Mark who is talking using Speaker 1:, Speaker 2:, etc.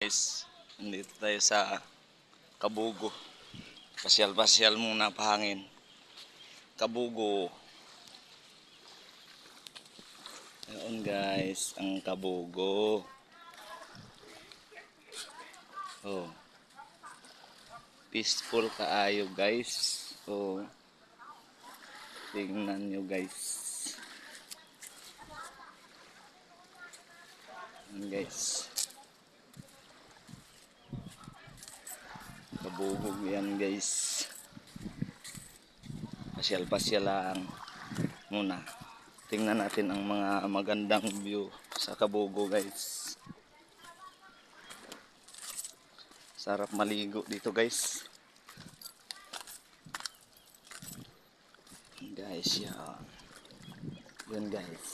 Speaker 1: Guys, nandito tayo sa Kabugo. Pasyal-pasyal muna pahangin. Kabugo. Ayan guys, ang Kabugo. Oh. Peaceful kaayo guys. Oh. Tingnan nyo guys. Ayan guys. Kabugo yan guys. Pasyal-pasyal lang muna. Tingnan natin ang mga magandang view sa Kabugo guys. Sarap maligo dito guys. Guys, yan. Yun guys.